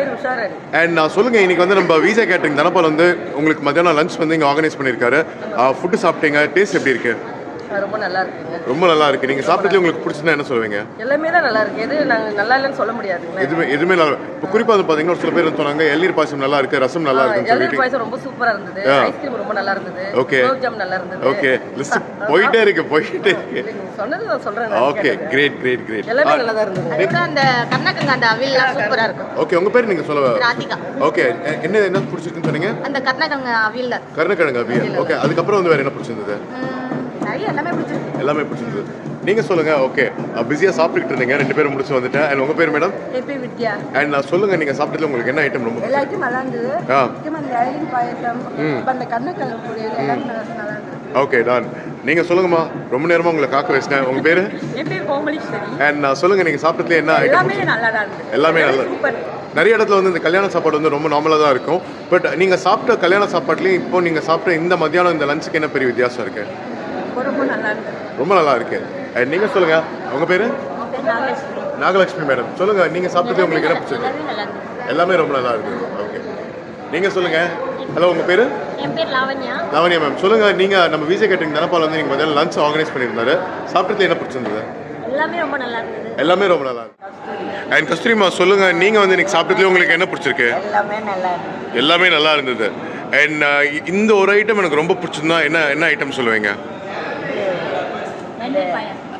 பேர் உஷாராணி. அண்ட் நான் சொல்லுங்க, இன்னைக்கு வந்து நம்ம விஜய் கேட்டரிங் தனபால் வந்து உங்களுக்கு மத்தியானம் லஞ்ச் வந்து இங்கே ஆர்கனைஸ் பண்ணியிருக்காரு. ஃபுட்டு சாப்பிட்டீங்க, டேஸ்ட் எப்படி இருக்கு? ரொம்ப நல்லா இருக்குங்க. ரொம்ப நல்லா இருக்கு. நீங்க சாப்பிட்டதுல உங்களுக்கு பிடிச்சதுன்னா என்ன சொல்லுவீங்க? எல்லாமே தான் நல்லா இருக்கு. எது நாங்கள் நல்லா இல்லைன்னு சொல்ல முடியாதுங்களா? எதுவுமே நல்லா. இப்போ குறிப்பாக வந்து பார்த்தீங்கன்னா ஒரு சில பேர் சொன்னாங்க இளநீர் பாயசம் நல்லா இருக்கு, ரசம் நல்லா இருக்குன்னு சொல்லிட்டு பாயசம் ரொம்ப சூப்பரா இருந்தது. ஐஸ்கிரீம் ரொம்ப நல்லா இருந்தது. ஓகே, குலோப் நல்லா இருந்தது. ஓகே, லிஸ்ட் போயிட்டே இருக்கு. சொன்னது நான் சொல்றேன். Okay, great great great. எல்லாமே நல்லா தான் இருந்தது. அதுக்கு அந்த கர்நாடகா அந்த அவில்லாம் சூப்பரா இருக்கும். ஓகே, உங்க பேர் நீங்க சொல்லுங்க. ராதிகா. ஓகே, என்ன பிடிச்சிருக்குன்னு சொன்னீங்க? அந்த கர்நாடகா அவில்ல. கர்நாடகா அவியல். ஓகே, அதுக்கு அப்புறம் வந்து வேற என்ன பிடிச்சிருந்தது? நிறைய எல்லாமே பிடிச்சிருக்கு. எல்லாமே பிடிச்சிருந்தது. நீங்க சொல்லுங்க. ஓகே, பிஸியா சாப்பிட்டுட்டு இருந்தீங்க, 2 பேரும் முடிச்சு வந்துட்டேன். அண்ட் உங்க பேர் மேடம்? AB Vidya. அண்ட் நான் சொல்லுங்க, நீங்க சாப்பிட்டதுல உங்களுக்கு என்ன ஐட்டம் ரொம்ப எல்லா ஐட்டம் நல்லா இருந்தது. முக்கியமா அந்த இளநீர் பாயசம், அந்த கர்நாடகா பொரியல் எல்லாமே நல்லா இருந்தது. Okay, done. நீங்க சொல்லுங்கம்மா, ரொம்ப நேரமா உங்களை காக்க வச்சிட்டேன். உங்க பேரு? என் பேர் கோமலீஸ்வரி. அண்ட் நான் சொல்லுங்க, நீங்க சாப்பிட்டதுல என்ன ஐட்டம்? எல்லாமே நல்லா தான் இருந்தது. எல்லாமே நல்லா. நிறைய இடத்துல வந்து இந்த கல்யாண சாப்பாடு வந்து ரொம்ப நார்மலாக தான் இருக்கும். பட் நீங்க சாப்பிட்ட கல்யாண சாப்பாட்லையும் இப்போ நீங்க சாப்பிட்ட இந்த மத்தியானம் இந்த லஞ்சுக்கு என்ன பெரிய வித்தியாசம் இருக்கு? ரொம்ப நல்லா இருக்கு. ரொம்ப நல்லா இருக்கு. அண்ட் நீங்க சொல்லுங்க, உங்க பேரு? நாகலட்சுமி மேடம். சொல்லுங்க, நீங்க சாப்பிட்டது உங்களுக்கு என்ன பிடிச்சிருக்கு? எல்லாமே ரொம்ப நல்லா இருக்கு. ஓகே, நீங்க சொல்லுங்க. ஹலோ, உங்க பேரு? என் பேர் லாவண்யா. லாவண்யா மேம். சொல்லுங்க, நீங்க நம்ம விஜய் கேட்டரிங் தனபால் வந்து நீங்க மத்தியானம் லஞ்ச் ஆர்கனைஸ் பண்ணியிருந்தாரு. சாப்பிட்டதுல என்ன பிடிச்சிருந்தது? எல்லாமே ரொம்ப நல்லா இருந்தது. எல்லாமே ரொம்ப நல்லா இருக்கு. அண்ட் கஸ்தூரிமா, சொல்லுங்க, நீங்க வந்து இன்னைக்கு சாப்பிட்டதுல உங்களுக்கு என்ன பிடிச்சிருக்கு? எல்லாமே நல்லா இருந்தது. எல்லாமே நல்லா இருந்தது. அண்ட் இந்த ஒரு ஐட்டம் எனக்கு ரொம்ப பிடிச்சிருந்தா என்ன ஐட்டம் சொல்லுவீங்க?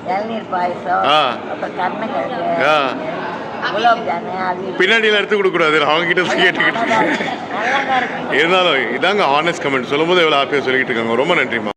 இளநீர் பாயசம், அப்புறம் கர்நாடகா குலோப் ஜாமுன். பின்னாடியெல்லாம் எடுத்து கொடுக்க கூடாது, அவங்க கிட்ட கேட்டுக்கிட்டு இருந்தாலும் இதாங்க ஆனஸ்ட் கமெண்ட். சொல்லும் போது எவ்வளோ ஹாப்பியாக சொல்லிக்கிட்டு இருக்காங்க. ரொம்ப நன்றிமா.